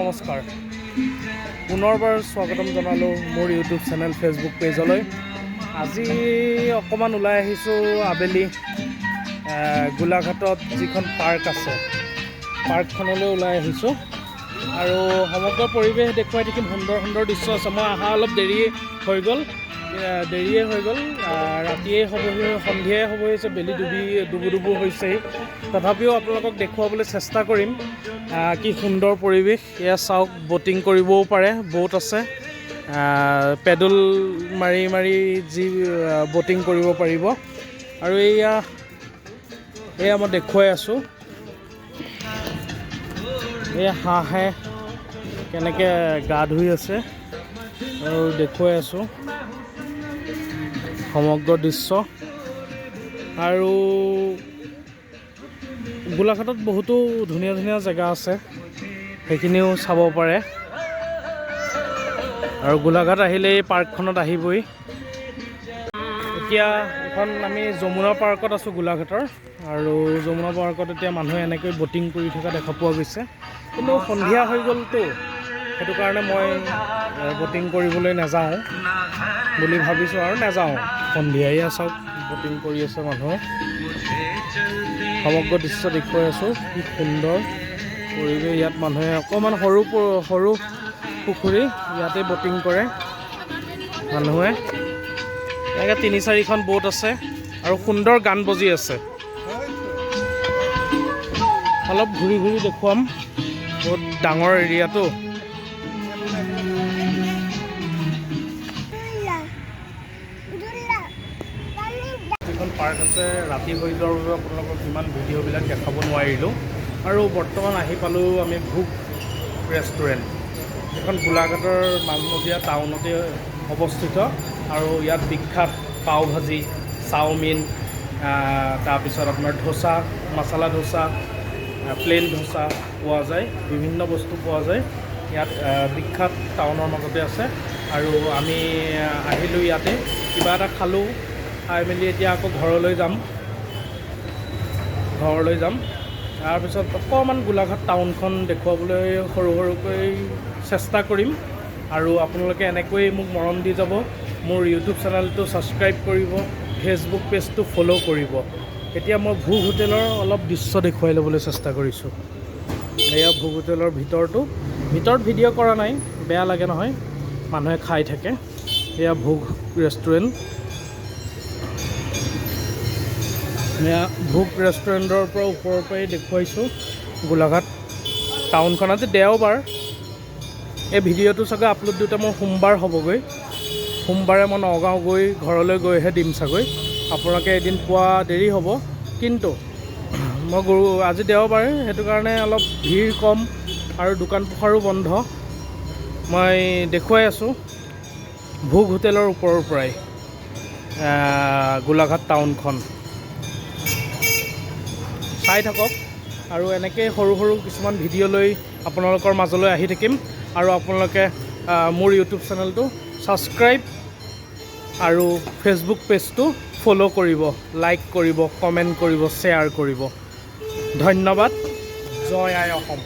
নমস্কাৰ পুনৰবাৰ স্বাগতম জনালোঁ মোৰ ইউটিউব চেনেল ফেচবুক পেজলৈ। আজি অকণমান ওলাই আহিছোঁ আবেলি গোলাঘাটত যিখন পাৰ্ক আছে পাৰ্কখনলৈ ওলাই আহিছোঁ আৰু সমগ্ৰ পৰিৱেশ দেখুৱাই থাকিম। সুন্দৰ সুন্দৰ দৃশ্য আছে। মই অহা অলপ দেৰিয়ে হৈ গ'ল ৰাতিয়ে হ'বহি, সন্ধিয়াই হ'ব হৈছে, বেলি ডুবু হৈছেহি। তথাপিও আপোনালোকক দেখুৱাবলৈ চেষ্টা কৰিম কি সুন্দৰ পৰিৱেশ। এয়া চাওক, ব'টিং কৰিবও পাৰে, ব'ট আছে, পেডল মাৰি যি ব'টিং কৰিব পাৰিব। আৰু এয়া মই দেখুৱাই আছোঁ, এই হাঁহে কেনেকৈ গা ধুই আছে আৰু দেখুৱাই আছোঁ সমগ্ৰ দৃশ্য। আৰু গোলাঘাটত বহুতো ধুনীয়া ধুনীয়া জেগা আছে, সেইখিনিও চাব পাৰে। আৰু গোলাঘাট আহিলে এই পাৰ্কখনত আহিবই। এতিয়া এখন আমি যমুনা পাৰ্কত আছোঁ গোলাঘাটৰ, আৰু যমুনা পাৰ্কত এতিয়া মানুহে এনেকৈ ব'টিং কৰি থকা দেখা পোৱা গৈছে। কিন্তু সন্ধিয়া হৈ গ'লতো, সেইটো কাৰণে মই ব'টিং কৰিবলৈ নাযাওঁ বুলি ভাবিছোঁ আৰু নাযাওঁ। সন্ধিয়াই চাওক, ব'টিং কৰি আছে মানুহে। সমগ্ৰ দৃশ্য দেখুৱাই আছোঁ, কি সুন্দৰ পৰিৱেশ। ইয়াত মানুহে অকণমান সৰু পুখুৰী, ইয়াতে ব'টিং কৰে মানুহে। এনেকৈ ৩-৪খন ব'ট আছে আৰু সুন্দৰ গান বজি আছে। অলপ ঘূৰি দেখুৱাম, বহুত ডাঙৰ এৰিয়াটো। এখন পাৰ্ক আছে, ৰাতি হৈ যোৱাৰ বাবে আপোনালোকক ইমান ভিডিঅ'বিলাক দেখাব নোৱাৰিলোঁ। আৰু বৰ্তমান আহি পালোঁ আমি ভোগ ৰেষ্টুৰেণ্ট। এখন গোলাঘাটৰ মানমজীয়া টাউনতে অৱস্থিত, আৰু ইয়াত বিখ্যাত পাও ভাজি, চাওমিন, তাৰপিছত আপোনাৰ ধোচা, মছলা ধোচা, প্লেইন ধোচা পোৱা যায়, বিভিন্ন বস্তু পোৱা যায় ইয়াত। বিখ্যাত টাউনৰ মাজতে আছে। আৰু আমি আহিলোঁ ইয়াতে, কিবা এটা খালোঁ, খাই মেলি এতিয়া আকৌ ঘৰলৈ যাম। তাৰপিছত অকণমান গোলাঘাট টাউনখন দেখুৱাবলৈ সৰুকৈ চেষ্টা কৰিম। আৰু আপোনালোকে এনেকৈ মোক মৰম দি যাব। মোৰ ইউটিউব চেনেলটো ছাবস্ক্ৰাইব কৰিব, ফেচবুক পেজটো ফ'ল' কৰিব। এতিয়া মই ভোগ হোটেলৰ অলপ দৃশ্য দেখুৱাই ল'বলৈ চেষ্টা কৰিছোঁ। এয়া ভোগ হোটেলৰ ভিতৰত ভিডিঅ' কৰা নাই, বেয়া লাগে নহয়, মানুহে খাই থাকে। এয়া ভোগ ৰেষ্টুৰেণ্ট। এয়া ভোগ ৰেষ্টুৰেণ্টৰ পৰা ওপৰৰ পৰাই দেখুৱাইছোঁ গোলাঘাট টাউনখন। আজি দেওবাৰ, এই ভিডিঅ'টো চাগৈ আপলোড দিওঁতে মোৰ সোমবাৰ হ'বগৈ। সোমবাৰে মই নগাঁও ঘৰলৈ গৈহে দিম চাগৈ। আপোনালোকে এদিন পোৱা দেৰি হ'ব, কিন্তু মই আজি দেওবাৰে, সেইটো কাৰণে অলপ ভিৰ কম আৰু দোকান পোহাৰো বন্ধ। মই দেখুৱাই আছোঁ ভোগ হোটেলৰ ওপৰৰ পৰাই গোলাঘাট টাউনখন। চাই থাকক, আৰু এনেকৈ সৰু কিছুমান ভিডিঅ' লৈ আপোনালোকৰ মাজলৈ আহি থাকিম। আৰু আপোনালোকে মোৰ ইউটিউব চেনেলটো ছাবস্ক্ৰাইব আৰু ফেচবুক পেজটো ফ'ল' কৰিব, লাইক কৰিব, কমেণ্ট কৰিব, শ্বেয়াৰ কৰিব। ধন্যবাদ। জয় আই অসম।